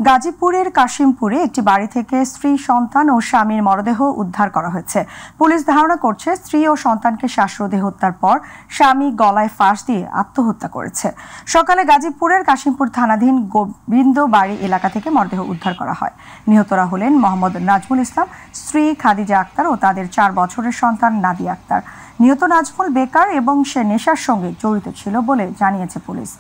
গাজীপুরের কাশিমপুরে একটি বাড়ি থেকে স্ত্রী, সন্তান ও স্বামীর মরদেহ উদ্ধার করা হয়েছে। পুলিশ ধারণা করছে স্ত্রী ও সন্তানকে শ্বাসরোধে হত্যার পর স্বামী গলায় ফাঁস দিয়ে আত্মহত্যা করেছে। সকালে গাজীপুরের কাশিমপুর থানাধীন গোবিন্দ বাড়ি এলাকা থেকে মরদেহ উদ্ধার করা হয়। নিহতরা হলেন মোহাম্মদ নাজমুল ইসলাম, স্ত্রী খাদিজা আক্তার ও তাদের 4 বছরের সন্তান নাদিয়া আক্তার। নিহত নাজমুল বেকার এবং সে নেশার সঙ্গে জড়িত ছিল বলে জানিয়েছে পুলিশ।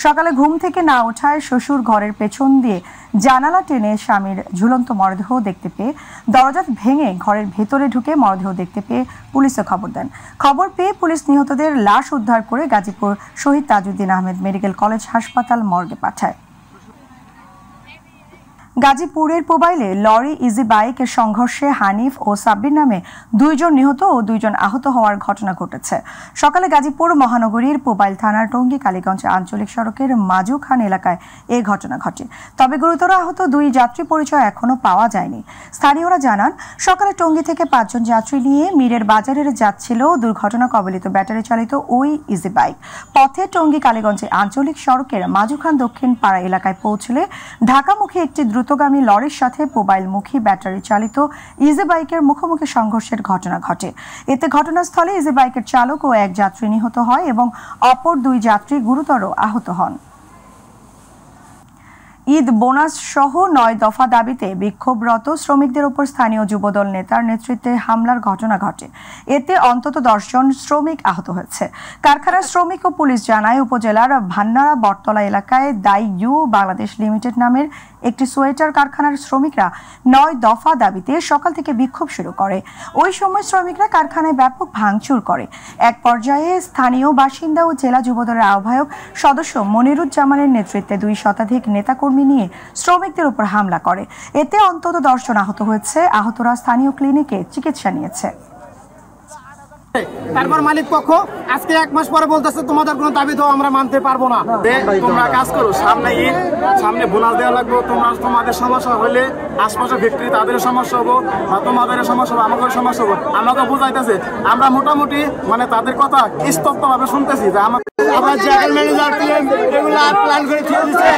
সকালে ঘুম থেকে না ওঠায় শ্বশুর ঘরের পেছন দিয়ে জানালা টেনে স্বামীর ঝুলন্ত মরদেহ দেখতে পেয়ে দরজা ভেঙে ঘরের ভেতরে ঢুকে মরদেহ দেখতে পেয়ে পুলিশে খবর দেন। খবর পেয়ে পুলিশ নিহতদের লাশ উদ্ধার করে গাজীপুর শহীদ তাজউদ্দিন আহমেদ মেডিকেল কলেজ হাসপাতাল মর্গে পাঠায়। গাজীপুরের পোবাইলে লরি ইজি বাইকের সংঘর্ষে হানিফ ও সাব্বির নামে 2 জন নিহত ও 2 জন আহত হওয়ার ঘটনা ঘটেছে। সকালে গাজীপুর মহানগরীর পোবাইল থানার টঙ্গী কালীগঞ্জ আঞ্চলিক সড়কের মাজু খান এলাকায় এই ঘটনা ঘটে। তবে গুরুতর আহত 2 যাত্রী পরিচয় এখনো পাওয়া যায়নি। স্থানীয়রা জানান, সকালে টঙ্গী থেকে 5 জন যাত্রী নিয়ে মীরের বাজারে যাচ্ছিল দুর্ঘটনা কবলিত ব্যাটারি চালিত ওই ইজি বাইক। পথে টঙ্গী কালীগঞ্জে আঞ্চলিক সড়কের মাজু খান দক্ষিণ পাড়া এলাকায় পৌঁছলে ঢাকামুখী একটি দ্রুতগামী লরির সাথে মোবাইলমুখী ব্যাটারি চালিত ইজি বাইকের মুখোমুখি সংঘর্ষের ঘটনা ঘটে। এতে ঘটনাস্থলে ইজি বাইকের চালক ও 1 যাত্রী নিহত হয় এবং অপর 2 যাত্রী গুরুতর আহত হন। ঈদ বোনাস সহ 9 দফা দাবিতে বিক্ষোভরত শ্রমিকদের উপর স্থানীয় যুবদল নেতার নেতৃত্বে হামলার ঘটনা ঘটে। এতে অন্তত 10 জন শ্রমিক আহত হয়েছে। কারখানার শ্রমিক ও পুলিশ জানায়, উপজেলার ভান্নারা বটতলা এলাকায় দাইইউ বাংলাদেশ লিমিটেড নামের একটি সোয়েটার কারখানার শ্রমিকরা 9 দফা দাবিতে সকাল থেকে বিক্ষোভ শুরু করে। ওই সময় শ্রমিকরা কারখানায় ব্যাপক ভাঙচুর করে। এক পর্যায়ে স্থানীয় বাসিন্দা ও জেলা যুবদলের আহ্বায়ক সদস্য মনিরুজ্জামানের নেতৃত্বে 2 শতাধিক নেতাকর্মী নিয়ে শ্রমিকদের উপর হামলা করে। এতে অন্তত 10 জন আহত হয়েছে। আহতরা স্থানীয় ক্লিনিকে চিকিৎসা নিয়েছে। তারপর মালিক পক্ষ আজকে 1 মাস পরে বলতেছে তোমাদের কোনো দাবি তো আমরা মানতে পারবো না। তোমরা কাজ করো, সামনে ঈদ, সামনে বোনাস দেওয়া লাগবে। তোমাদের সমস্যা হলে আশপাশে ফ্যাক্টরি তাদের সমস্যা হবো, তোমাদের সমস্যা হবে, আমাদের সমস্যা হবো। আমাকে বোঝাইতেছে, আমরা মোটামুটি মানে তাদের কথা স্তব্ধ ভাবে শুনতেছি যে আমাকে আবার জায়গার ম্যানেজার এগুলো প্ল্যান করে দিয়ে দিচ্ছে।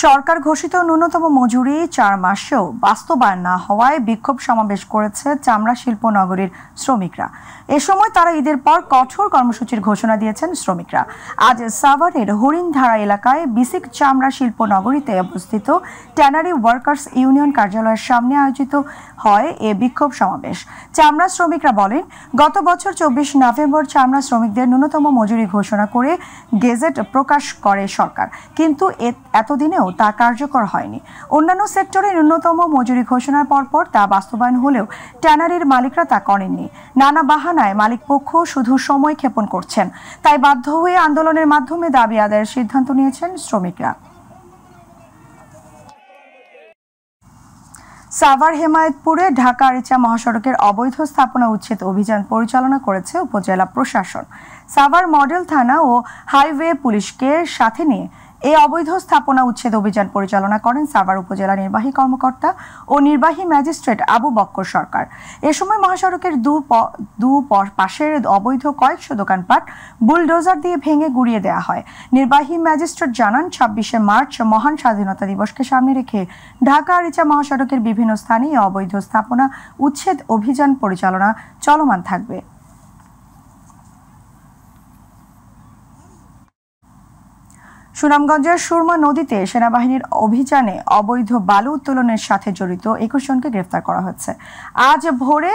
সরকার ঘোষিত ন্যূনতম মজুরি 4 মাসেও বাস্তবায়ন না হওয়ায় বিক্ষোভ সমাবেশ করেছে চামড়া শিল্প নগরীর শ্রমিকরা। এ সময় তারা ঈদের পর কঠোর কর্মসূচির ঘোষণা দিয়েছেন শ্রমিকরা। আজ সাভারের হরিণধারা এলাকায় বিসিক চামড়া শিল্প নগরীতে অবস্থিত ট্যানারি ওয়ার্কার্স ইউনিয়ন কার্যালয়ের সামনে আয়োজিত হয় এ বিক্ষোভ সমাবেশ। চামড়া শ্রমিকরা বলেন, গত বছর 24 নভেম্বর চামড়া শ্রমিকদের ন্যূনতম মজুরি ঘোষণা করে গেজেট প্রকাশ করে সরকার, কিন্তু এতদিনেও তা কার্যকর হয়নি। অন্যান্য সেক্টরে ন্যূনতম মজুরি ঘোষণার পরপর তা বাস্তবায়ন হলেও ট্যানারির মালিকরা তা করেননি। নানা বাহানায় মালিক পক্ষ শুধু সময় ক্ষেপণ করছেন। তাই বাধ্য হয়ে আন্দোলনের মাধ্যমে দাবি আদায়ের সিদ্ধান্ত নিয়েছেন শ্রমিকরা। সাভার হেমায়েতপুরে ঢাকা আরিচা মহাসড়কের অবৈধ স্থাপনা উচ্ছেদ অভিযান পরিচালনা করেছে উপজেলা প্রশাসন। সাভার মডেল থানা ও হাইওয়ে পুলিশকে সাথে নিয়ে এই অবৈধ স্থাপনা উচ্ছেদ অভিযান পরিচালনা করেন সাভার উপজেলা নির্বাহী কর্মকর্তা ও নির্বাহী ম্যাজিস্ট্রেট আবু বক্কর সরকার। এ সময় মহাসড়কের দু পাশের অবৈধ কয়েকশো দোকানপাট বুলডোজার দিয়ে ভেঙে গুড়িয়ে দেওয়া হয়। নির্বাহী ম্যাজিস্ট্রেট জানান, 26শে মার্চ মহান স্বাধীনতা দিবসকে সামনে রেখে ঢাকা আরিচা মহাসড়কের বিভিন্ন স্থানে অবৈধ স্থাপনা উচ্ছেদ অভিযান পরিচালনা চলমান থাকবে। সুনামগঞ্জের সুরমা নদীতে সেনাবাহিনীর অভিযানে অবৈধ বালু উত্তোলনের সাথে জড়িত 21 জনকে গ্রেফতার করা হয়েছে। আজ ভোরে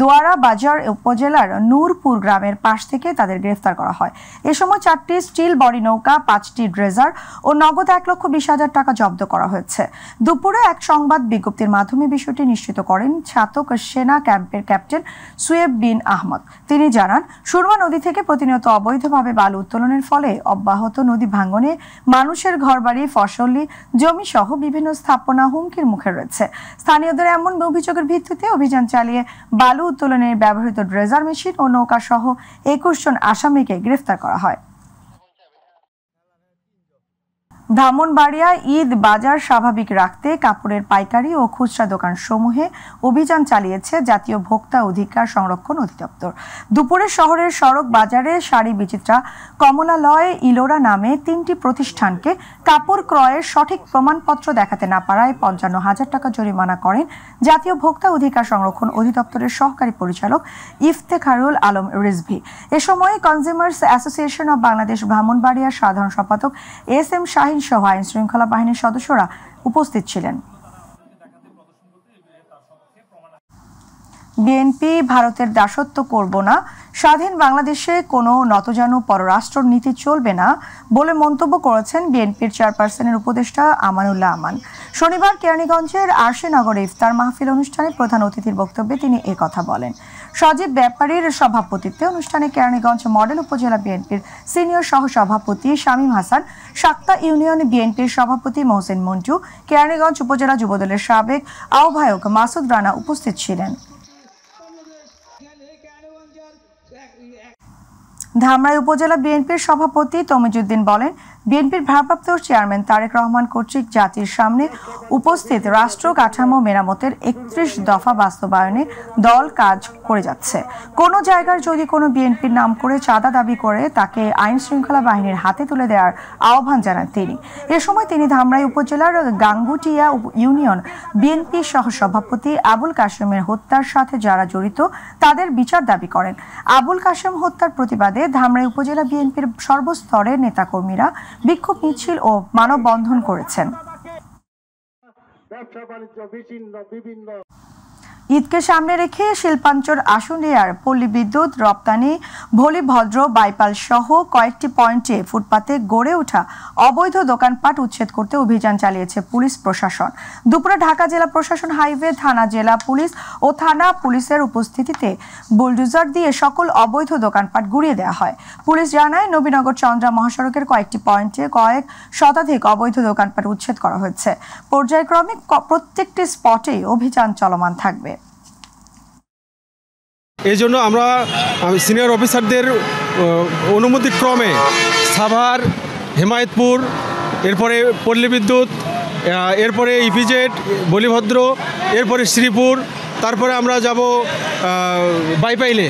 দোয়ারা বাজার উপজেলার নূরপুর গ্রামের পাশ থেকে তাদের গ্রেফতার করা হয়। এ সময় 4টি স্টিল বডি নৌকা, 5টি ড্রেজার ও নগদ 1,20,000 টাকা জব্দ করা হয়েছে। দুপুরে এক সংবাদ বিজ্ঞপ্তির মাধ্যমে বিষয়টি নিশ্চিত করেন ছাতক সেনা ক্যাম্পের ক্যাপ্টেন সুয়েব বিন আহমদ। তিনি জানান, সুরমা নদী থেকে প্রতিনিয়ত অবৈধভাবে বালু উত্তোলনের ফলে অব্যাহত নদী ভাঙনে মানুষের ঘরবাড়ি, ফসলি জমি সহ বিভিন্ন স্থাপনা হুমকির মুখে রয়েছে। স্থানীয়দের এমন অভিযোগের ভিত্তিতে অভিযান চালিয়ে বালু উত্তোলনের ব্যবহৃত ড্রেজার মেশিন ও নৌকা সহ 21 জন আসামিকে গ্রেফতার করা হয়। ব্রাহ্মণবাড়িয়া ঈদ বাজার স্বাভাবিক রাখতে কাপড়ের পাইকারি ও খুচরা দোকান সমূহে অভিযান চালিয়েছে জাতীয় ভোক্তা অধিকার সংরক্ষণ অধিদপ্তর। দুপুরে শহরের সড়ক বাজারে শাড়ি বিচিত্রা, কমলালয়, ইলোরা নামে 3টি প্রতিষ্ঠানকে কাপড় ক্রয়ের সঠিক প্রমাণপত্র দেখাতে না পারায় 55,000 টাকা জরিমানা করেন জাতীয় ভোক্তা অধিকার সংরক্ষণ অধিদপ্তরের সহকারী পরিচালক ইফতেখারুল আলম রিজভী। এ সময় কনজিউমার্স অ্যাসোসিয়েশন অব বাংলাদেশ ব্রাহ্মণবাড়িয়ার সাধারণ সম্পাদক SM শাহিন সহ আইন শৃঙ্খলা বাহিনীর সদস্যরা উপস্থিত ছিলেন। বিএনপি ভারতের দাসত্ব করব না, স্বাধীন বাংলাদেশে কোনো নতজানু পররাষ্ট্র নীতি চলবে না বলে মন্তব্য করেছেন বিএনপির চেয়ারপারসনের উপদেষ্টা আমানুল্লাহ আমান। শনিবার কেরানীগঞ্জের আরশিনগরে ইফতার মাহফিল অনুষ্ঠানে প্রধান অতিথির বক্তব্যে তিনি কথা বলেন। সজীব ব্যাপারীর সভাপতিত্বে অনুষ্ঠানে কেরানীগঞ্জ মডেল উপজেলা বিএনপির সিনিয়র সহসভাপতি শামীম হাসান, সাক্তা ইউনিয়ন বিএনপির সভাপতি মোহসেন মঞ্জু, কেরানীগঞ্জ উপজেলা যুবদলের সাবেক আহ্বায়ক মাসুদ রানা উপস্থিত ছিলেন। ধামরাই উপজেলা বিএনপির সভাপতি তমিজউদ্দিন বলেন, বিএনপির ভারপ্রাপ্ত চেয়ারম্যান তারেক রহমান কর্তৃক জাতির সামনে উপস্থিত রাষ্ট্র কাঠামো মেরামতের 31 দফা বাস্তবায়নে দল কাজ করে যাচ্ছে। কোনো জায়গার যদি কোনো বিএনপির নাম করে চাঁদা দাবি করে তাকে আইন শৃঙ্খলা বাহিনীর হাতে তুলে দেওয়ার আহ্বান জানান তিনি। এ সময় তিনি ধামরাই উপজেলার গাঙ্গুটিয়া ইউনিয়ন বিএনপি সহসভাপতি আবুল কাশেমের হত্যার সাথে যারা জড়িত তাদের বিচার দাবি করেন। আবুল কাশেম হত্যার প্রতিবাদে ধামরাই উপজেলা বিএনপির সর্বস্তরের নেতাকর্মীরা বিক্ষোভ মিছিল ও মানববন্ধন করেছেন। ঈদকে সামনে রেখে শিল্পাঞ্চল আশুলিয়ার পল্লী বিদ্যুৎ রপ্তানি ভলিভদ্র বাইপাল সহ কয়েকটি পয়েন্টে ফুটপাতে গড়ে ওঠা অবৈধ দোকানপাট উচ্ছেদ করতে অভিযান চালিয়েছে পুলিশ প্রশাসন। দুপুরে ঢাকা জেলা প্রশাসন হাইওয়ে থানা, জেলা পুলিশ ও থানা পুলিশের উপস্থিতিতে বুলডোজার দিয়ে সকল অবৈধ দোকানপাট গুড়িয়ে দেওয়া হয়। পুলিশ জানায়, নবীনগর চন্দ্রা মহাসড়কের কয়েকটি পয়েন্টে কয়েক শতাধিক অবৈধ দোকানপাট উচ্ছেদ করা হয়েছে। পর্যায়ক্রমে প্রত্যেকটি স্পটে অভিযান চলমান থাকবে। এই জন্য আমরা সিনিয়র অফিসারদের অনুমতি ক্রমে সাভার, হেমায়েতপুর, এরপরে পল্লী বিদ্যুৎ, এরপরে ইপিজেড, বলিভদ্র, এরপরে শ্রীপুর, তারপরে আমরা যাব বাইপাইলে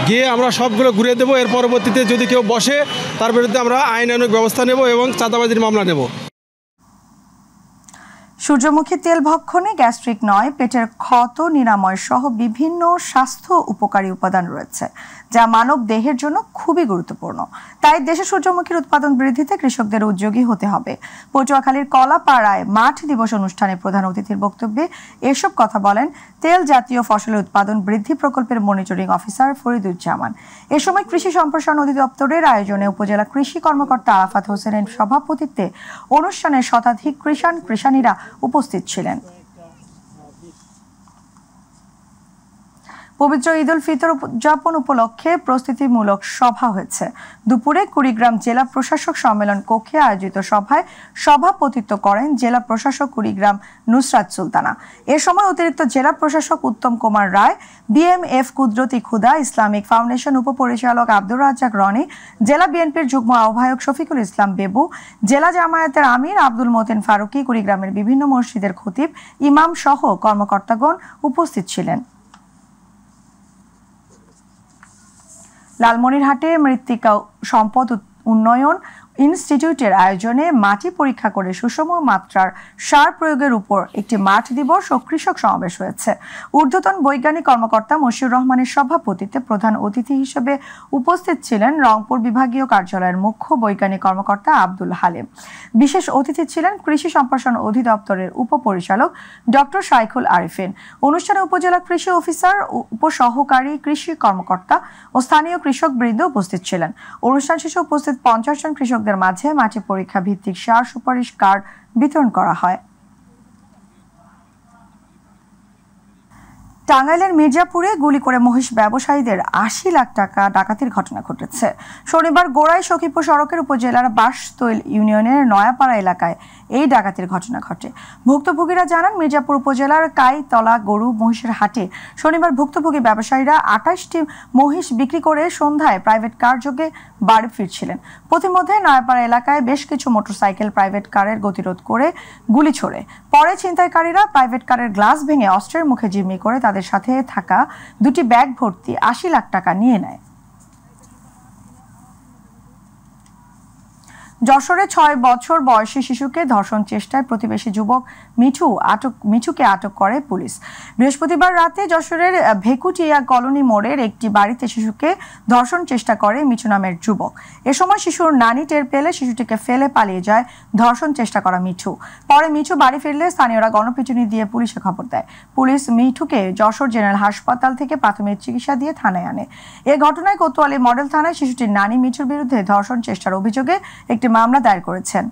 গিয়ে আমরা সবগুলো ঘুরে দেবো। এর পরবর্তীতে যদি কেউ বসে তার বিরুদ্ধে আমরা আইনানুগ ব্যবস্থা নেব এবং চাঁদাবাজির মামলা নেব। সূর্যমুখী তেল ভক্ষণে গ্যাস্ট্রিক নয়, পেটের ক্ষত নিরাময় সহ বিভিন্ন স্বাস্থ্য উপকারী উপাদান রয়েছে যা মানব দেহের জন্য খুবই গুরুত্বপূর্ণ। তাই দেশে সূর্যমুখীর উৎপাদন বৃদ্ধিতে কৃষকদের উদ্যোগী হতে হবে। পটুয়াখালীর কলাপাড়ায় মাঠ দিবস অনুষ্ঠানে প্রধান অতিথির বক্তব্যে এসব কথা বলেন তেল জাতীয় ফসলের উৎপাদন বৃদ্ধি প্রকল্পের মনিটরিং অফিসার ফরিদুজ্জামান। এ সময় কৃষি সম্প্রসারণ অধিদপ্তরের আয়োজনে উপজেলা কৃষি কর্মকর্তা আরাফাত হোসেনের সভাপতিত্বে অনুষ্ঠানে শতাধিক কৃষানীরা উপস্থিত ছিলেন। পবিত্র ঈদ উল ফিতর উদযাপন উপলক্ষে প্রস্তুতিমূলক সভা হয়েছে। দুপুরে কুড়িগ্রাম জেলা প্রশাসক সম্মেলন কক্ষে আয়োজিত সভায় সভাপতিত্ব করেন জেলা প্রশাসক কুড়িগ্রাম নুসরাত সুলতানা। এ সময় অতিরিক্ত জেলা প্রশাসক উত্তম কুমার রায়, BMF কুদরতি খুদা ইসলামিক ফাউন্ডেশন উপপরিচালক আব্দুর রাজ্জাক রনি, জেলা বিএনপির যুগ্ম আহ্বায়ক শফিকুল ইসলাম বেবু, জেলা জামায়াতের আমির আব্দুল মতিন ফারুকি, কুড়িগ্রামের বিভিন্ন মসজিদের খতিব, ইমাম সহ কর্মকর্তাগণ উপস্থিত ছিলেন। লালমনিরহাটে মৃত্তিকা সম্পদ উন্নয়ন ইনস্টিটিউটের আয়োজনে মাটি পরীক্ষা করে সুষম মাত্রার সার প্রয়োগের উপর একটি মাঠ দিবস ও কৃষক সমাবেশ হয়েছে। ঊর্ধ্বতন বৈজ্ঞানিক কর্মকর্তা মশিউর রহমানের সভাপতিত্বে প্রধান অতিথি হিসেবে উপস্থিত ছিলেন রংপুর বিভাগীয় কার্যালয়ের মুখ্য বৈজ্ঞানিক কর্মকর্তা আব্দুল হালিম। বিশেষ অতিথি ছিলেন কৃষি সম্প্রসারণ অধিদপ্তরের উপপরিচালক ডক্টর শাইখুল আরিফিন। অনুষ্ঠানে উপজেলা কৃষি অফিসার, উপসহকারী কৃষি কর্মকর্তা ও স্থানীয় কৃষকবৃন্দ উপস্থিত ছিলেন। অনুষ্ঠান শেষে উপস্থিত 50 জন কৃষকদের মাঝে মাটি পরীক্ষা ভিত্তিক সার সুপারিশ কার্ড বিতরণ করা হয়। টাঙ্গাইলের মির্জাপুরে গুলি করে মহিষ ব্যবসায়ীদের ৮০ লাখ টাকা ডাকাতির ঘটনা ঘটেছে। শনিবার গোড়াই সখীপুর সড়কের উপজেলার বাঁশতৈল ইউনিয়নের নয়াপাড়া এলাকায় এই ডাকাতির ঘটনা ঘটে। ভুক্তভোগীরা জানান, মির্জাপুর উপজেলার কাইতলা গরু মহিষের হাটে শনিবার ভুক্তভোগী ব্যবসায়ীরা ২৮টি মহিষ বিক্রি করে সন্ধ্যায় প্রাইভেট কার যোগে বাড়ি ফিরছিলেন। পথিমধ্যে নয়াপাড়া এলাকায় বেশ কিছু মোটরসাইকেল প্রাইভেট কারের গতিরোধ করে গুলি ছোড়ে। পরে ছিনতাইকারীরা প্রাইভেট কারের গ্লাস ভেঙে অস্ত্রের মুখে জিম্মি করে তাদের সাথে থাকা দুটি ব্যাগ ভর্তি ৮০ লাখ টাকা নিয়ে নেয়। যশোরে ৬ বছর বয়সী শিশুকে ধর্ষণ চেষ্টায় প্রতিবেশী যুবক মিঠুকে আটক করে পুলিশ। বৃহস্পতিবার রাতে যশোরের ভেকুটিয়া কলোনি মোড়ের একটি বাড়িতে শিশুকে ধর্ষণ চেষ্টা করে মিঠু নামের যুবক। এ সময় শিশুর নানি টের পেলে শিশুটিকে ফেলে পালিয়ে যায় ধর্ষণ চেষ্টা করা মিঠু। পরে মিঠু বাড়ি ফিরলে স্থানীয়রা গণপিটুনি দিয়ে পুলিশে খবর দেয়। পুলিশ মিঠুকে যশোর জেনারেল হাসপাতাল থেকে প্রাথমিক চিকিৎসা দিয়ে থানায় আনে। এ ঘটনায় কোতোয়ালি মডেল থানায় শিশুটির নানি মিঠুর বিরুদ্ধে ধর্ষণ চেষ্টার অভিযোগে একটি মামলা দায়ের করেছেন।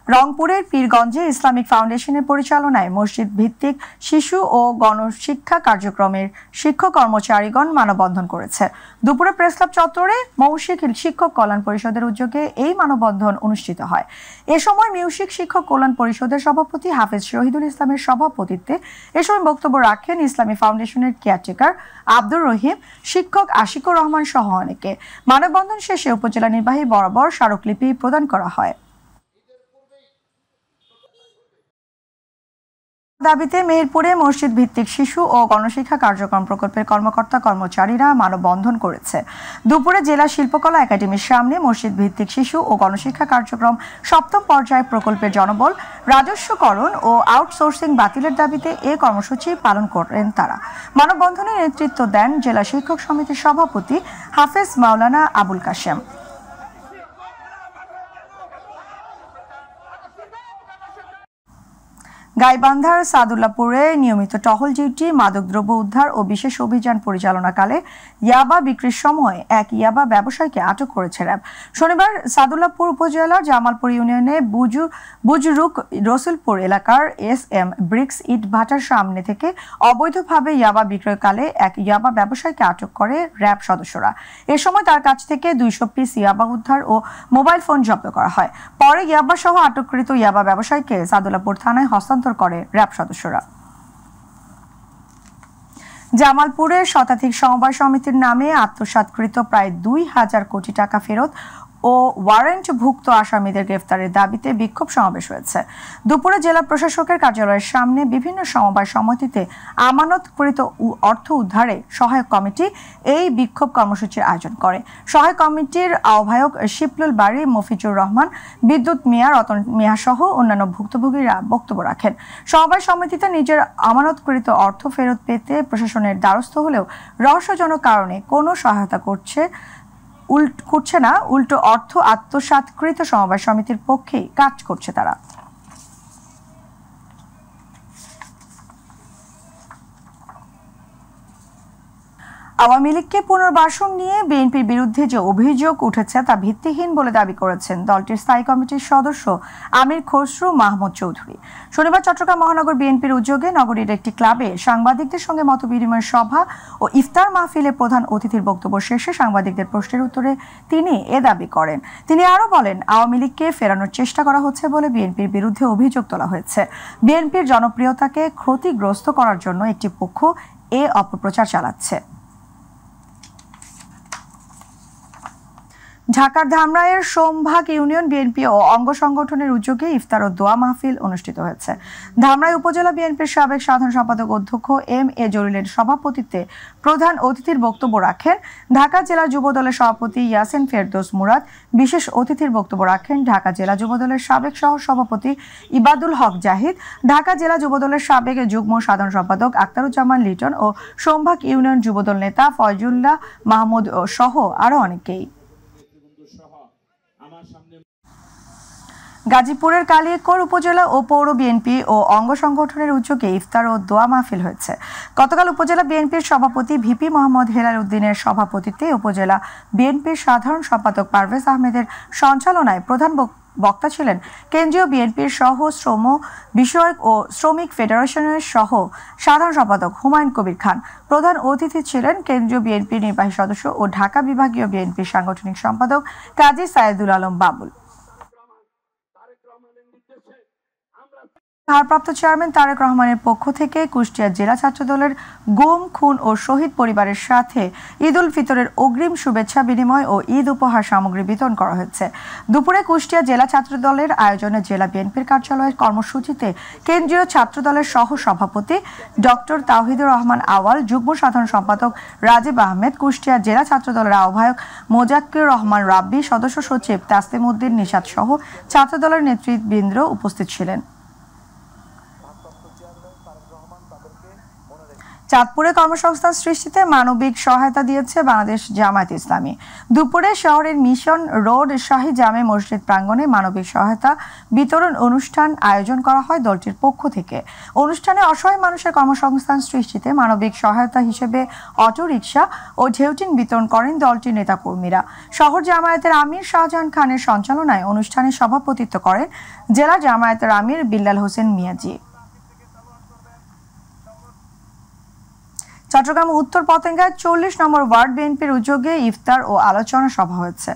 রংপুরের পীরগঞ্জে ইসলামিক ফাউন্ডেশনের পরিচালনায় মসজিদ ভিত্তিক শিশু ও গণশিক্ষা কার্যক্রমের শিক্ষক কর্মচারীগণ মানববন্ধন করেছে। দুপুরে প্রেসক্লাব চত্বরে মৌসিক শিক্ষক কল্যাণ পরিষদের উদ্যোগে এই মানববন্ধন অনুষ্ঠিত হয়। এ সময় মিউজিক শিক্ষক কল্যাণ পরিষদের সভাপতি হাফেজ শহীদুল ইসলামের সভাপতিত্বে এ সময় বক্তব্য রাখেন ইসলামী ফাউন্ডেশনের কেয়ারটেকার আব্দুর রহিম, শিক্ষক আশিকুর রহমান সহ অনেকে। মানববন্ধন শেষে উপজেলা নির্বাহী বরাবর স্মারকলিপি প্রদান করা হয়। দাবিতে মেহেরপুরে মসজিদ ভিত্তিক শিশু ও গণশিক্ষা কার্যক্রম প্রকল্পের কর্মকর্তা কর্মচারীরা মানববন্ধন করেছে। দুপুরে জেলা শিল্পকলা একাডেমির সামনে মসজিদ ভিত্তিক শিশু ও গণশিক্ষা কার্যক্রম ৭ম পর্যায় প্রকল্পের জনবল রাজস্বকরণ ও আউটসোর্সিং বাতিলের দাবিতে এ কর্মসূচি পালন করেন তারা। মানববন্ধনে নেতৃত্ব দেন জেলা শিক্ষক সমিতির সভাপতি হাফেজ মাওলানা আবুল কাশেম। গাইবান্ধার সাদুল্লাপুরে নিয়মিত টহল ডিউটি, মাদকদ্রব্য উদ্ধার ও বিশেষ অভিযান পরিচালনাকালে ইয়াবা বিক্রির সময় এক ইয়াবা ব্যবসায়ীকে আটক করেছে র্যাব। শনিবার সাদুল্লাপুর উপজেলার জামালপুর ইউনিয়নে বুজরুক রসুলপুর এলাকার SM ব্রিক্স ইট ভাটার সামনে থেকে অবৈধভাবে ইয়াবা বিক্রয়কালে এক ইয়াবা ব্যবসায়ীকে আটক করে র্যাব সদস্যরা। এ সময় তার কাছ থেকে 200 পিস ইয়াবা উদ্ধার ও মোবাইল ফোন জব্দ করা হয়। পরে ইয়াবা সহ আটককৃত ইয়াবা ব্যবসায়ীকে সাদুল্লাপুর থানায় হস্তান্তর করে র্যাব সদস্যরা। জামালপুরের শতাধিক সমবায় সমিতির নামে আত্মসাৎকৃত প্রায় ২,০০০ কোটি টাকা ফেরত ও ওয়ারেন্টভুক্ত আসামিদের গ্রেফতারের দাবিতে বিক্ষোভ সমাবেশ হয়েছে। দুপুরে জেলা প্রশাসকের কার্যালয়ের সামনে বিভিন্ন সমবায় সমিতিতে আমানতকৃত অর্থ উদ্ধারে সহায়ক কমিটি এই বিক্ষোভ কর্মসূচির আয়োজন করে। সহায়ক কমিটির আহ্বায়ক শিপলুল বাড়ি, মফিজুর রহমান, বিদ্যুৎ মিয়া, রতন মিয়া সহ অন্যান্য ভুক্তভোগীরা বক্তব্য রাখেন। সমবায় সমিতিতে নিজের আমানতকৃত অর্থ ফেরত পেতে প্রশাসনের দ্বারস্থ হলেও রহস্যজনক কারণে কোনো সহায়তা করছে না, উল্টো অর্থ আত্মসাৎকৃত সমবায় সমিতির পক্ষেই কাজ করছে তারা। আওয়ামী লীগকে পুনর্বাসন নিয়ে বিএনপির বিরুদ্ধে যে অভিযোগ উঠেছে তা ভিত্তিহীন বলে দাবি করেছেন দলটির স্থায়ী কমিটির সদস্য আমির খসরু মাহমুদ চৌধুরী। শনিবার চট্টগ্রাম মহানগর বিএনপির উদ্যোগে নগরীর একটি ক্লাবে সাংবাদিকদের সঙ্গে মতবিনিময় সভা ও ইফতার মাহফিলে প্রধান অতিথির বক্তব্য শেষে সাংবাদিকদের প্রশ্নের উত্তরে তিনি এ দাবি করেন। তিনি আরও বলেন, আওয়ামী লীগকে ফেরানোর চেষ্টা করা হচ্ছে বলে বিএনপির বিরুদ্ধে অভিযোগ তোলা হয়েছে। বিএনপির জনপ্রিয়তাকে ক্ষতিগ্রস্ত করার জন্য একটি পক্ষ এ অপপ্রচার চালাচ্ছে। ঢাকার ধামরাইয়ের সোমভাগ ইউনিয়ন বিএনপি ও অঙ্গ সংগঠনের উদ্যোগে ইফতার ও দোয়া মাহফিল অনুষ্ঠিত হয়েছে। ধামরাই উপজেলা বিএনপির সাবেক সাধারণ সম্পাদক অধ্যক্ষ M.A. জলিলের সভাপতিত্বে প্রধান অতিথির বক্তব্য রাখেন ঢাকা জেলা যুবদলের সভাপতি ইয়াসিন ফেরদৌস মুরাদ। বিশেষ অতিথির বক্তব্য রাখেন ঢাকা জেলা যুবদলের সাবেক সহ সভাপতি ইবাদুল হক জাহিদ, ঢাকা জেলা যুবদলের সাবেক যুগ্ম সাধারণ সম্পাদক আক্তারুজ্জামান লিটন ও সোমভাগ ইউনিয়ন যুবদল নেতা ফয়জুল্লাহ মাহমুদ সহ আরও অনেকেই। গাজীপুরের কালিয়াকৈর উপজেলা ও পৌর বিএনপি ও অঙ্গ সংগঠনের উদ্যোগে ইফতার ও দোয়া মাহফিল হয়েছে। গতকাল উপজেলা বিএনপির সভাপতি ভিপি মোহাম্মদ হেলাল উদ্দিনের সভাপতিত্বে উপজেলা বিএনপির সাধারণ সম্পাদক পারভেজ আহমেদের সঞ্চালনায় প্রধান বক্তা ছিলেন কেন্দ্রীয় বিএনপির সহ শ্রম বিষয়ক ও শ্রমিক ফেডারেশনের সহ সাধারণ সম্পাদক হুমায়ুন কবির খান। প্রধান অতিথি ছিলেন কেন্দ্রীয় বিএনপির নির্বাহী সদস্য ও ঢাকা বিভাগীয় বিএনপির সাংগঠনিক সম্পাদক কাজী সাইদুল আলম বাবুল। ভারপ্রাপ্ত চেয়ারম্যান তারেক রহমানের পক্ষ থেকে কুষ্টিয়া জেলা ছাত্রদলের গুম, খুন ও শহীদ পরিবারের সাথে ঈদ উল ফিতরের অগ্রিম শুভেচ্ছা বিনিময় ও ঈদ উপহার সামগ্রী বিতরণ করা হয়েছে। দুপুরে কুষ্টিয়া জেলা ছাত্রদলের আয়োজনে জেলা বিএনপির কার্যালয়ের কর্মসূচিতে কেন্দ্রীয় ছাত্রদলের সহ সভাপতি ডক্টর তাওহিদুর রহমান আওয়াল, যুগ্ম সাধারণ সম্পাদক রাজীব আহমেদ, কুষ্টিয়া জেলা ছাত্রদলের আহ্বায়ক মোজাক্কির রহমান রাব্বি, সদস্য সচিব তাসলিম উদ্দিন নিশাত সহ ছাত্রদলের নেতৃবৃন্দ উপস্থিত ছিলেন। চাঁদপুরে কর্মসংস্থান সৃষ্টিতে মানবিক সহায়তা দিয়েছে বাংলাদেশ জামায়াত ইসলামী। দুপুরে শহরের মিশন রোড শাহী জামে মসজিদ প্রাঙ্গণে মানবিক সহায়তা বিতরণ অনুষ্ঠান আয়োজন করা হয় দলটির পক্ষ থেকে। অনুষ্ঠানে অসহায় মানুষের কর্মসংস্থান সৃষ্টিতে মানবিক সহায়তা হিসেবে অটোরিকশা ও ঢেউটিন বিতরণ করেন দলটির নেতাকর্মীরা। শহর জামায়াতের আমির শাহজাহান খানের সঞ্চালনায় অনুষ্ঠানে সভাপতিত্ব করেন জেলা জামায়াতের আমির বিল্লাল হোসেন মিয়াজি। চট্টগ্রাম উত্তর পতেঙ্গায় 40 নম্বর ওয়ার্ড বিএনপির উদ্যোগে ইফতার ও আলোচনা সভা হয়েছে।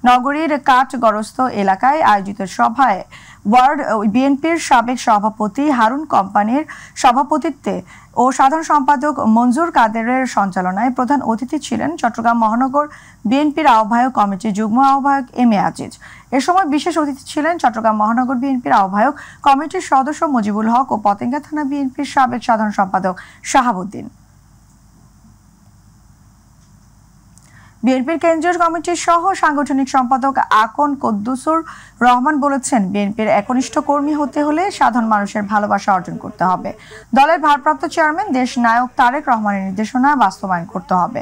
নগরীর কাঠগড়স্থ এলাকায় আয়োজিত সভায় ওয়ার্ড বিএনপির সাবেক সভাপতি হারুন কোম্পানির সভাপতিত্বে ও সাধারণ সম্পাদক মঞ্জুর কাদেরের সঞ্চালনায় প্রধান অতিথি ছিলেন চট্টগ্রাম মহানগর বিএনপির আহ্বায়ক কমিটির যুগ্ম আহ্বায়ক এম এ আজিজ। এ সময় বিশেষ অতিথি ছিলেন চট্টগ্রাম মহানগর বিএনপির আহ্বায়ক কমিটির সদস্য মুজিবুল হক ও পতেঙ্গা থানা বিএনপির সাবেক সাধারণ সম্পাদক শাহাবুদ্দিন। বিএনপির কেন্দ্রীয় কমিটির সহ সাংগঠনিক সম্পাদক আকন কুদ্দুসুর রহমান বলেছেন, বিএনপির একনিষ্ঠ কর্মী হতে হলে সাধারণ মানুষের ভালোবাসা অর্জন করতে হবে। দলের ভারপ্রাপ্ত চেয়ারম্যান দেশ নায়ক তারেক রহমানের নির্দেশনা বাস্তবায়ন করতে হবে।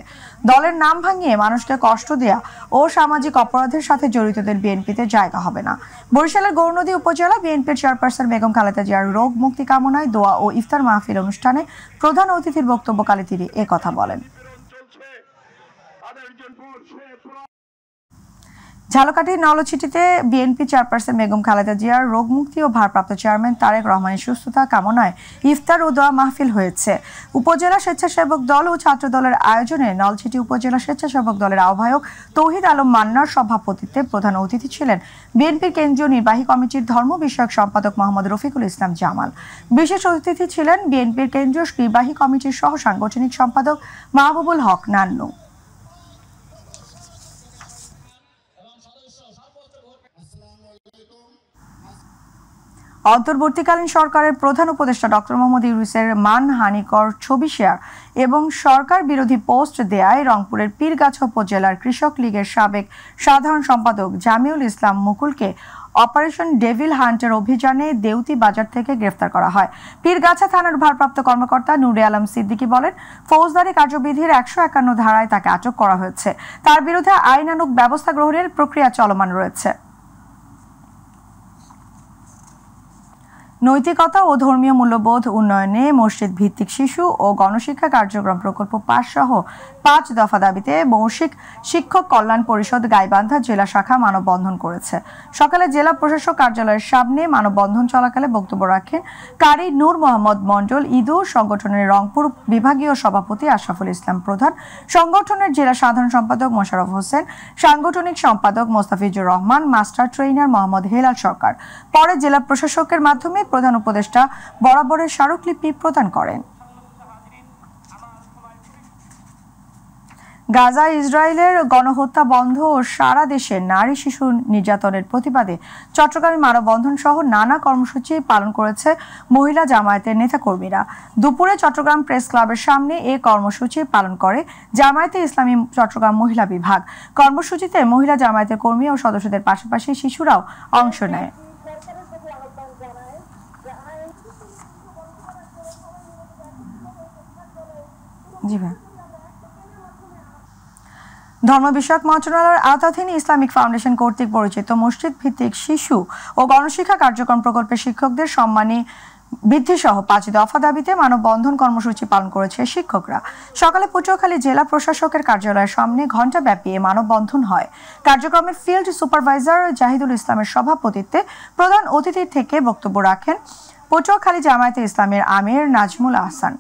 দলের নাম ভাঙিয়ে মানুষকে কষ্ট দেয়া ও সামাজিক অপরাধের সাথে জড়িতদের বিএনপিতে জায়গা হবে না। বরিশালের গৌরনদী উপজেলা বিএনপির চেয়ারপারসন বেগম খালেদা জিয়ার রোগ মুক্তি কামনায় দোয়া ও ইফতার মাহফিল অনুষ্ঠানে প্রধান অতিথির বক্তব্যকালে তিনি একথা বলেন। ঝালকাঠির নলছিটিতে বিএনপি চেয়ারপারসন বেগম খালেদা জিয়ার রোগ মুক্তি ও ভারপ্রাপ্ত চেয়ারম্যান তারেক রহমানের সুস্থতা কামনায় ইফতার ও দোয়া মাহফিল হয়েছে। উপজেলা স্বেচ্ছাসেবক দল ও ছাত্র দলের আয়োজনে নলছিটি উপজেলা স্বেচ্ছাসেবক দলের আহ্বায়ক তৌহিদ আলম মান্নার সভাপতিত্বে প্রধান অতিথি ছিলেন বিএনপির কেন্দ্রীয় নির্বাহী কমিটির ধর্ম বিষয়ক সম্পাদক মোহাম্মদ রফিকুল ইসলাম জামাল। বিশেষ অতিথি ছিলেন বিএনপির কেন্দ্রীয় নির্বাহী কমিটির সহ সাংগঠনিক সম্পাদক মাহবুবুল হক নান্নু। অন্তর্বর্তীকালীন সরকারের প্রধান উপদেষ্টা ডক্টর মোহাম্মদ ইউনূসের মানহানিকর ছবি শেয়ার এবং সরকার বিরোধী পোস্ট দেয়ায় রংপুরের পীরগাছা উপজেলার কৃষক লীগের সাবেক সাধারণ সম্পাদক জামিউল ইসলাম মুকুলকে অপারেশন ডেভিল হান্টের অভিযানে দেউতি বাজার থেকে গ্রেফতার করা হয়। পীরগাছা থানার ভারপ্রাপ্ত কর্মকর্তা নূরে আলম সিদ্দিকী বলেন, ফৌজদারি কার্যবিধির 151 ধারায় তাকে আটক করা হয়েছে। তার বিরুদ্ধে আইনানুগ ব্যবস্থা গ্রহণের প্রক্রিয়া চলমান রয়েছে। নৈতিকতা ও ধর্মীয় মূল্যবোধ উন্নয়নে মসজিদ ভিত্তিক শিশু ও গণশিক্ষা কার্যক্রম প্রকল্প পাস সহ 5 দফা দাবিতে মৌসিক শিক্ষক কল্যাণ পরিষদ গাইবান্ধা জেলা শাখা মানববন্ধন করেছে। সকালে জেলা প্রশাসক কার্যালয়ের সামনে মানববন্ধন চলাকালে বক্তব্য রাখেন কারি নূর মোহাম্মদ মণ্ডল, ইদু সংগঠনের রংপুর বিভাগীয় সভাপতি আশরাফুল ইসলাম প্রধান, সংগঠনের জেলা সাধারণ সম্পাদক মোশাররফ হোসেন, সাংগঠনিক সম্পাদক মোস্তাফিজুর রহমান, মাস্টার ট্রেনার মোহাম্মদ হেলাল সরকার। পরে জেলা প্রশাসকের মাধ্যমে প্রধান উপদেষ্টা বরাবরের স্মারকলিপি প্রদান করেন। গাজায় ইসরায়েলের গণহত্যা বন্ধ ও সারা দেশে নারী শিশু নির্যাতনের প্রতিবাদে চট্টগ্রামে মানববন্ধন সহ নানা কর্মসূচি পালন করেছে মহিলা জামায়াতের নেতাকর্মীরা। দুপুরে চট্টগ্রাম প্রেস ক্লাবের সামনে এ কর্মসূচি পালন করে জামায়াতে ইসলামী চট্টগ্রাম মহিলা বিভাগ। কর্মসূচিতে মহিলা জামায়াতের কর্মী ও সদস্যদের পাশাপাশি শিশুরাও অংশ নেয়। জি ভাই। ধর্ম বিষয়ক মন্ত্রণালয়ের আওতাধীন ইসলামিক ফাউন্ডেশন কর্তৃক পরিচিত মসজিদ ভিত্তিক শিশু ও গণশিক্ষা কার্যক্রম প্রকল্পের শিক্ষকদের সম্মানী বৃদ্ধি সহ 5 দফা দাবিতে মানববন্ধন কর্মসূচি পালন করেছে শিক্ষকরা। সকালে পটুয়াখালী জেলা প্রশাসকের কার্যালয়ের সামনে ঘণ্টাব্যাপী মানববন্ধন হয়। কার্যক্রমে ফিল্ড সুপারভাইজার জাহিদুল ইসলামের সভাপতিত্বে প্রধান অতিথি থেকে বক্তব্য রাখেন পটুয়াখালী জামায়াতে ইসলামের আমির নাজমুল আহসান।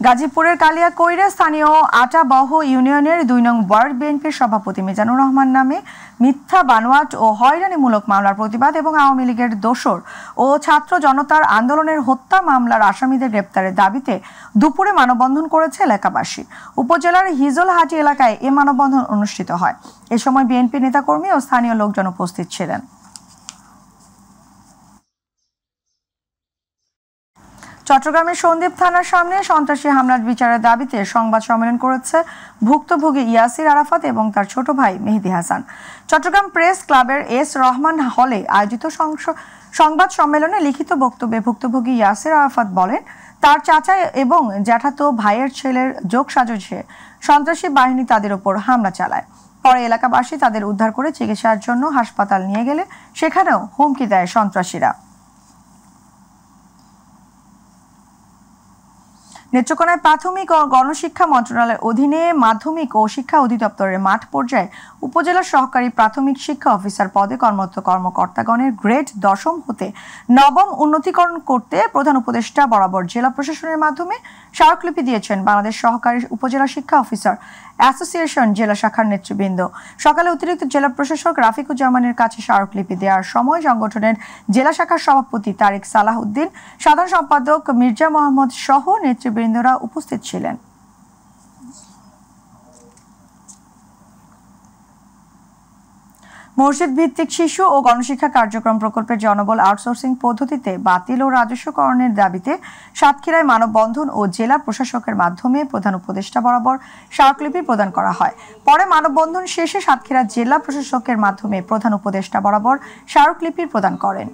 গাজীপুরের কালিয়াকৈরে স্থানীয় আটাবহ ইউনিয়নের 2 নং ওয়ার্ড বিএনপির সভাপতি মিজানুর রহমান নামে মিথ্যা বানোয়াট ও হয়রানিমূলক মামলার প্রতিবাদ এবং আওয়ামী লীগের দোসর ও ছাত্র জনতার আন্দোলনের হত্যা মামলার আসামিদের গ্রেপ্তারের দাবিতে দুপুরে মানববন্ধন করেছে এলাকাবাসী। উপজেলার হিজলহাটি এলাকায় এ মানববন্ধন অনুষ্ঠিত হয়। এ সময় বিএনপি নেতাকর্মী ও স্থানীয় লোকজন উপস্থিত ছিলেন। চট্টগ্রামের সন্দ্বীপ থানার সামনে সন্ত্রাসী হামলার বিচারের দাবিতে সংবাদ সম্মেলন করেছে ভুক্তভোগী ইয়াসির আরাফাত এবং তার ছোট ভাই মেহেদী হাসান। চট্টগ্রাম প্রেস ক্লাবের এস রহমান হলে আয়োজিত সংবাদ সম্মেলনে লিখিত বক্তব্যে ভুক্তভোগী ইয়াসির আরাফাত বলেন, তার চাচা এবং জ্যাঠাতো ভাইয়ের ছেলের যোগসাজশে সন্ত্রাসী বাহিনী তাদের উপর হামলা চালায়। পরে এলাকাবাসী তাদের উদ্ধার করে চিকিৎসার জন্য হাসপাতাল নিয়ে গেলে সেখানেও হুমকি দেয় সন্ত্রাসীরা। নেত্রকোনায় প্রাথমিক ও গণশিক্ষা মন্ত্রণালয়ের অধীনে মাধ্যমিক ও শিক্ষা অধিদপ্তরের মাঠ পর্যায়ে উপজেলা সহকারী প্রাথমিক শিক্ষা অফিসার পদে কর্মরত কর্মকর্তাগণের গ্রেড 10ম হতে 9ম উন্নতিকরণ করতে প্রধান উপদেষ্টা বরাবর জেলা প্রশাসনের মাধ্যমে স্মারকলিপি দিয়েছেন বাংলাদেশ সহকারী উপজেলা শিক্ষা অফিসার অ্যাসোসিয়েশন জেলা শাখার নেতৃবৃন্দ। সকালে অতিরিক্ত জেলা প্রশাসক রাফিকুজ্জামানের কাছে স্মারকলিপি দেওয়ার সময় সংগঠনের জেলা শাখার সভাপতি তারিক সালাহ উদ্দিন, সাধারণ সম্পাদক মির্জা মোহাম্মদ সহ নেতৃবৃন্দরা উপস্থিত ছিলেন। মসজিদ ভিত্তিক শিশু ও গণশিক্ষা কার্যক্রম প্রকল্পের জনবল আউটসোর্সিং পদ্ধতিতে বাতিল ও রাজস্বকরণের দাবিতে সাতক্ষীরায় মানববন্ধন ও জেলা প্রশাসকের মাধ্যমে প্রধান উপদেষ্টা বরাবর স্মারকলিপি প্রদান করা হয়। পরে মানববন্ধন শেষে সাতক্ষীরা জেলা প্রশাসকের মাধ্যমে প্রধান উপদেষ্টা বরাবর স্মারকলিপি প্রদান করেন।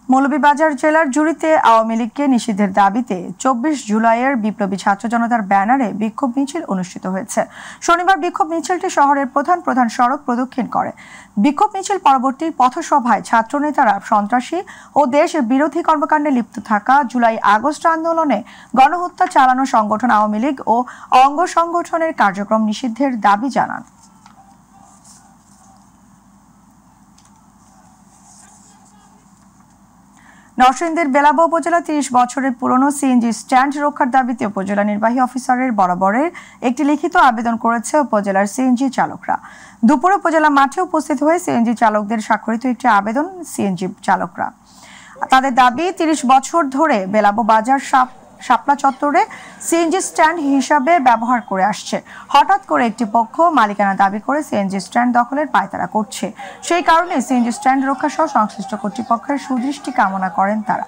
মৌলভীবাজার জেলার জুড়িতে আওয়ামী লীগকে নিষিদ্ধের দাবিতে 24 জুলাইয়ের বিপ্লবী ছাত্র জনতার ব্যানারে বিক্ষোভ মিছিল অনুষ্ঠিত হয়েছে। শনিবার বিক্ষোভ মিছিলটি শহরের প্রধান সড়ক প্রদক্ষিণ করে। বিক্ষোভ মিছিল পরবর্তী পথসভায় ছাত্রনেতারা সন্ত্রাসী ও দেশ বিরোধী কর্মকাণ্ডে লিপ্ত থাকা জুলাই আগস্ট আন্দোলনে গণহত্যা চালানো সংগঠন আওয়ামী লীগ ও অঙ্গ সংগঠনের কার্যক্রম নিষিদ্ধের দাবি জানান। নরসিংদীর বেলাব উপজেলা 30 বছরের পুরনো সিএনজি স্ট্যান্ড রক্ষার দাবিতে উপজেলা নির্বাহী অফিসারের বরাবরের একটি লিখিত আবেদন করেছে উপজেলার সিএনজি চালকরা। দুপুরে উপজেলা মাঠে উপস্থিত হয়ে সিএনজি চালকদের স্বাক্ষরিত একটি আবেদন সিএনজি চালকরা তাদের দাবি 30 বছর ধরে বেলাব বাজার শাপলা চত্বরে সিএনজি স্ট্যান্ড হিসাবে ব্যবহার করে আসছে। হঠাৎ করে একটি পক্ষ মালিকানা দাবি করে সিএনজি স্ট্যান্ড দখলের পায়তারা করছে। সেই কারণে সিএনজি স্ট্যান্ড রক্ষা সহ সংশ্লিষ্ট কর্তৃপক্ষের সুদৃষ্টি কামনা করেন তারা।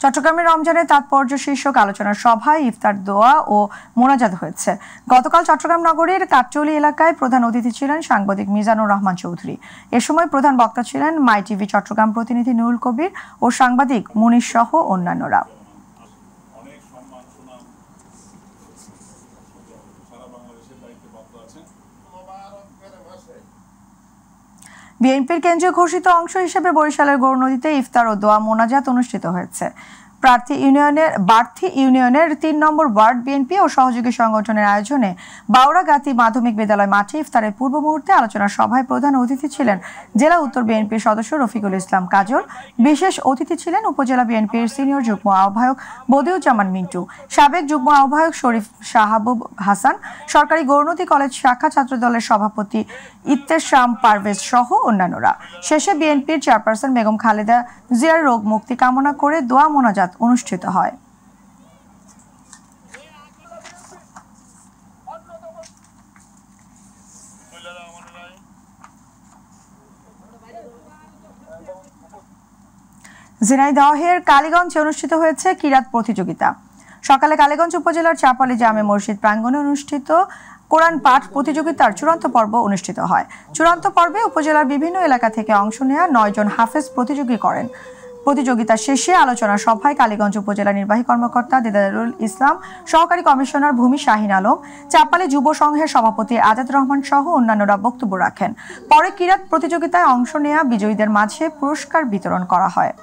চট্টগ্রামে রমজানের তাৎপর্য শীর্ষক আলোচনা সভায় ইফতার দোয়া ও মোনাজাত হয়েছে। গতকাল চট্টগ্রাম নগরীর কাটচৌলি এলাকায় প্রধান অতিথি ছিলেন সাংবাদিক মিজানুর রহমান চৌধুরী। এ সময় প্রধান বক্তা ছিলেন মাই টিভি চট্টগ্রাম প্রতিনিধি নুরুল কবির ও সাংবাদিক মুনিশ সহ অন্যান্যরা। বিএনপির কেন্দ্রীয় ঘোষিত অংশ হিসেবে বরিশালের গৌরনদীতে ইফতার ও দোয়া মোনাজাত অনুষ্ঠিত হয়েছে। বাড়তি ইউনিয়নের 3 নম্বর ওয়ার্ড বিএনপি ও সহযোগী সংগঠনের আয়োজনে বাউড়াগাতি মাধ্যমিক বিদ্যালয় মাঠে ইফতারের পূর্ব মুহূর্তে আলোচনা সভায় প্রধান অতিথি ছিলেন জেলা উত্তর বিএনপির সদস্য রফিকুল ইসলাম কাজল। বিশেষ অতিথি ছিলেন উপজেলা বিএনপির সিনিয়র যুগ্ম আহ্বায়ক বদিউজ্জামান মিন্টু, সাবেক যুগ্ম আহ্বায়ক শরীফ শাহাবুব হাসান, সরকারি গৌরনদী কলেজ শাখা ছাত্রদলের সভাপতি ইত্তেশাম পারভেজ সহ অন্যান্যরা। শেষে বিএনপির চেয়ারপারসন বেগম খালেদা জিয়ার রোগ মুক্তি কামনা করে দোয়া মোনাজাত অনুষ্ঠিত হয়। ঝিনাইদহের কালীগঞ্জে অনুষ্ঠিত হয়েছে কিরাত প্রতিযোগিতা। সকালে কালীগঞ্জ উপজেলার চাপালি জামে মসজিদ প্রাঙ্গণে অনুষ্ঠিত কোরআন পাঠ প্রতিযোগিতার চূড়ান্ত পর্ব অনুষ্ঠিত হয়। চূড়ান্ত পর্বে উপজেলার বিভিন্ন এলাকা থেকে অংশ নেওয়া 9 জন হাফেজ প্রতিযোগী করেন। প্রতিযোগিতা শেষে আলোচনা সভায় কালীগঞ্জ উপজেলা নির্বাহী কর্মকর্তা দিদারুল ইসলাম, সহকারী কমিশনার ভূমি শাহিন আলম, চাপালী যুব সংঘের সভাপতি আজাদ রহমান সহ অন্যান্যরা বক্তব্য রাখেন। পরে কিরাত প্রতিযোগিতায় অংশ নেওয়া বিজয়ীদের মাঝে পুরস্কার বিতরণ করা হয়।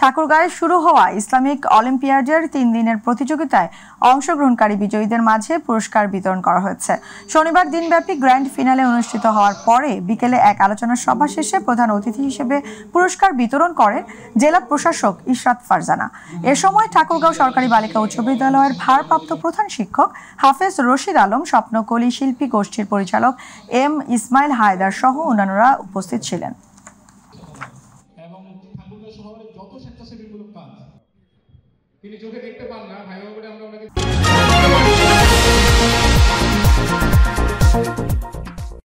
ঠাকুরগাঁয়ে শুরু হওয়া ইসলামিক অলিম্পিয়াডের 3 দিনের প্রতিযোগিতায় অংশগ্রহণকারী বিজয়ীদের মাঝে পুরস্কার বিতরণ করা হয়েছে। শনিবার দিনব্যাপী গ্র্যান্ড ফিনালে অনুষ্ঠিত হওয়ার পরে বিকেলে এক আলোচনা সভা শেষে প্রধান অতিথি হিসেবে পুরস্কার বিতরণ করেন জেলা প্রশাসক ইশরাত ফারজানা। এ সময় ঠাকুরগাঁও সরকারি বালিকা উচ্চ বিদ্যালয়ের ভারপ্রাপ্ত প্রধান শিক্ষক হাফেজ রশিদ আলম, স্বপ্নকলি শিল্পী গোষ্ঠীর পরিচালক এম ইসমাইল হায়দার সহ অন্যান্যরা উপস্থিত ছিলেন। যত স্বেচ্ছাসেবীমূলক কাজ তিনি চোখে দেখতে পান না, ভাই বলে আমরা